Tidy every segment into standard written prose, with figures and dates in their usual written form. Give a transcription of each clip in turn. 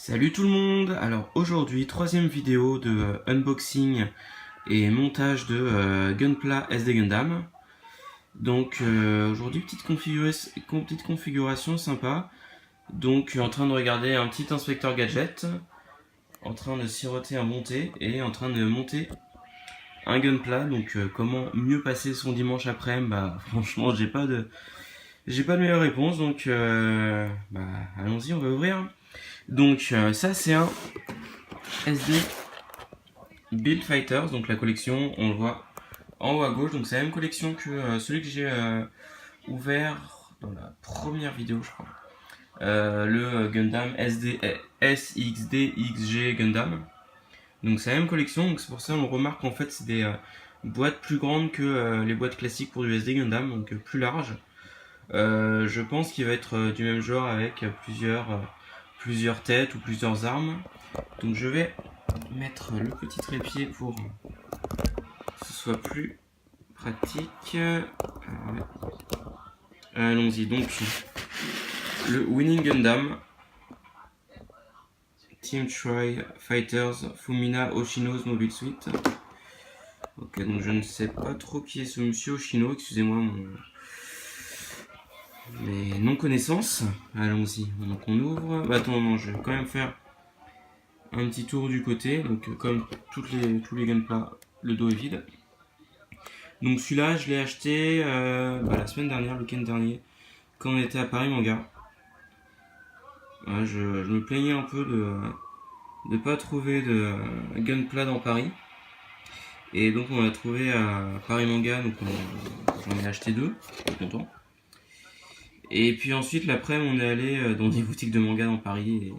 Salut tout le monde. Alors aujourd'hui, troisième vidéo de unboxing et montage de Gunpla SD Gundam. Donc aujourd'hui, petite configuration sympa. Donc en train de regarder un petit inspecteur gadget, en train de siroter un monté et en train de monter un Gunpla. Donc comment mieux passer son dimanche après-midi, bah franchement j'ai pas de meilleure réponse. Donc allons-y, on va ouvrir. Donc ça c'est un SD Build Fighters, donc la collection, on le voit en haut à gauche, donc c'est la même collection que celui que j'ai ouvert dans la première vidéo, je crois. Le Gundam SXD XG Gundam. Donc c'est la même collection, donc c'est pour ça on remarque en fait c'est des boîtes plus grandes que les boîtes classiques pour du SD Gundam, donc plus larges. Je pense qu'il va être du même genre avec plusieurs têtes ou plusieurs armes. Donc je vais mettre le petit trépied pour que ce soit plus pratique. Allons-y, donc le Winning Gundam Team Troy Fighters Fumina Oshino's Mobile Suite. Ok, donc je ne sais pas trop qui est ce monsieur Oshino, excusez-moi mes non-connaissances. Allons-y, donc on ouvre. Bah, attends, non, je vais quand même faire un petit tour du côté. Donc comme tous les Gunpla, le dos est vide. Donc celui-là, je l'ai acheté la semaine dernière, le week-end dernier, quand on était à Paris Manga. Je me plaignais un peu de ne pas trouver de Gunpla dans Paris. Et donc on l'a trouvé à Paris Manga, donc j'en ai acheté deux, je suis content. Et puis ensuite, l'après-midi, on est allé dans des boutiques de manga dans Paris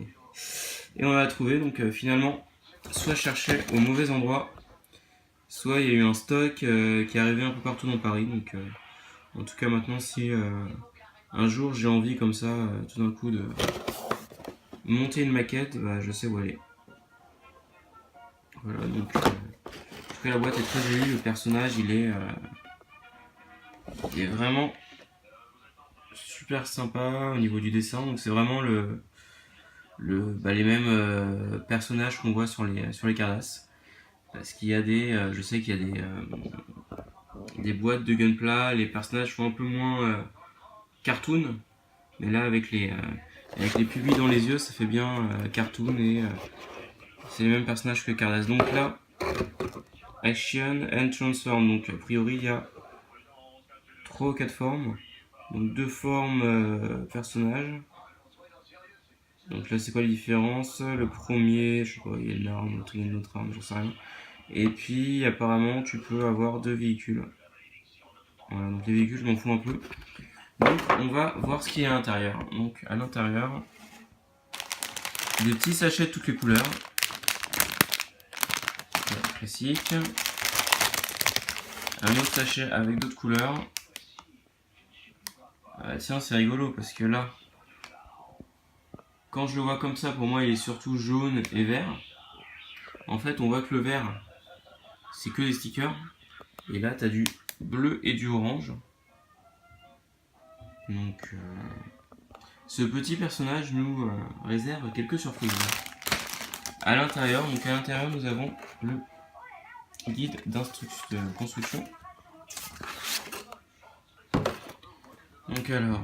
et on l'a trouvé. Donc finalement, soit je cherchais au mauvais endroit, soit il y a eu un stock qui est arrivé un peu partout dans Paris. Donc en tout cas maintenant, si un jour j'ai envie comme ça, tout d'un coup, de monter une maquette, bah, je sais où aller. Voilà, donc en tout cas la boîte est très jolie, le personnage il est vraiment super sympa au niveau du dessin, donc c'est vraiment les mêmes personnages qu'on voit sur les Cardass. Parce qu'il y a je sais qu'il y a des boîtes de Gunpla, les personnages font un peu moins cartoon, mais là avec les pupilles dans les yeux, ça fait bien cartoon et c'est les mêmes personnages que Cardass. Donc là, Action and Transform, donc a priori il y a 3 ou 4 formes, donc 2 formes personnages. Donc là c'est quoi les différences? Le premier, je sais pas, il y a une arme, l'autre il y a une autre arme, j'en sais rien. Et puis apparemment tu peux avoir 2 véhicules. Voilà, donc les véhicules je m'en fous un peu. Donc on va voir ce qu'il y a à l'intérieur. Donc à l'intérieur, des petits sachets de toutes les couleurs. Classique. Un autre sachet avec d'autres couleurs. Tiens, c'est rigolo parce que là, quand je le vois comme ça, pour moi il est surtout jaune et vert. En fait on voit que le vert c'est que des stickers. Et là tu as du bleu et du orange. Donc ce petit personnage nous réserve quelques surprises. À l'intérieur, nous avons le guide de construction. Donc alors,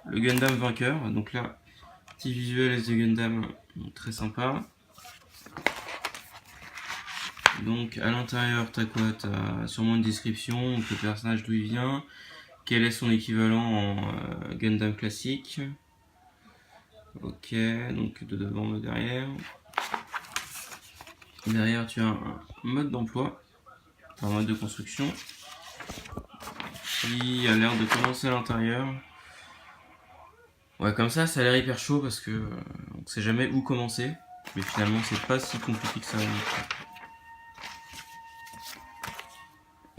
le Gundam vainqueur. Donc là, petit visuel de Gundam, donc très sympa. Donc à l'intérieur, t'as quoi? T'as sûrement une description, donc le personnage d'où il vient, quel est son équivalent en Gundam classique. Ok, donc de devant, de derrière. Derrière, tu as un mode d'emploi, un mode de construction, qui a l'air de commencer à l'intérieur. Ouais, comme ça a l'air hyper chaud parce que on sait jamais où commencer, mais finalement c'est pas si compliqué que ça.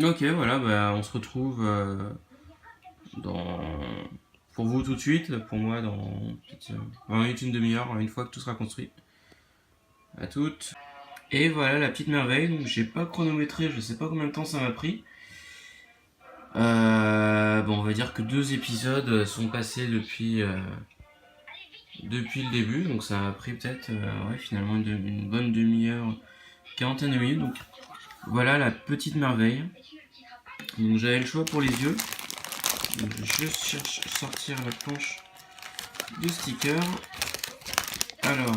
Ok, voilà, bah, on se retrouve pour vous tout de suite, pour moi dans 20 minutes, une demi-heure, une fois que tout sera construit. À toutes. Et voilà la petite merveille, donc j'ai pas chronométré, je sais pas combien de temps ça m'a pris. Bon, on va dire que 2 épisodes sont passés depuis le début, donc ça a pris peut-être ouais, finalement une bonne demi-heure, quarantaine de minutes. Donc voilà la petite merveille. Donc j'avais le choix pour les yeux. Donc je vais juste sortir la planche de sticker. Alors,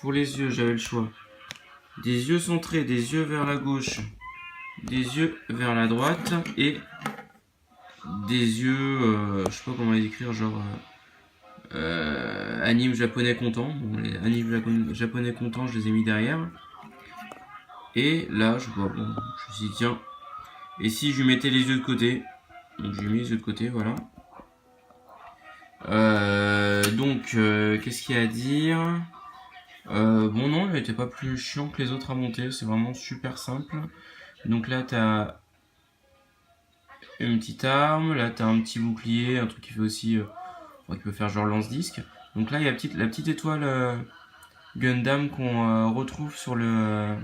pour les yeux, j'avais le choix. Des yeux centrés, des yeux vers la gauche, des yeux vers la droite et des yeux, je sais pas comment les décrire, genre anime japonais content. Bon, les animes japonais contents, je les ai mis derrière. Et là, je vois, bon, je me suis dit, tiens, et si je lui mettais les yeux de côté? Donc je lui ai mis les yeux de côté, voilà. Qu'est-ce qu'il y a à dire? Bon non, il n'était pas plus chiant que les autres à monter, c'est vraiment super simple. Donc là t'as une petite arme, là t'as un petit bouclier, un truc qui fait aussi, qui peut faire genre lance-disque. Donc là il y a la petite étoile Gundam qu'on retrouve sur le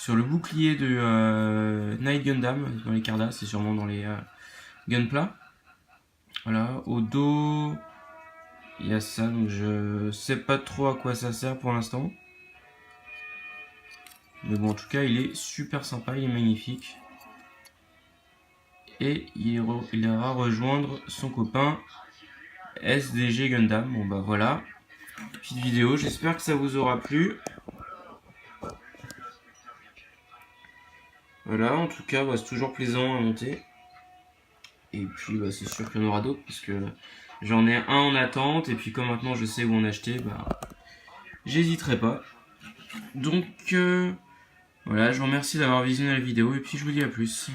bouclier de Night Gundam, dans les Cardass, c'est sûrement dans les Gunpla. Voilà, au dos, il y a ça, donc je sais pas trop à quoi ça sert pour l'instant. Mais bon, en tout cas, il est super sympa, il est magnifique. Et il ira rejoindre son copain SDG Gundam. Bon bah voilà, petite vidéo, j'espère que ça vous aura plu. Voilà, en tout cas, bah, c'est toujours plaisant à monter. Et puis bah, c'est sûr qu'il y en aura d'autres, puisque j'en ai un en attente. Et puis comme maintenant je sais où en acheter, bah, j'hésiterai pas. Donc voilà, je vous remercie d'avoir visionné la vidéo et puis je vous dis à plus.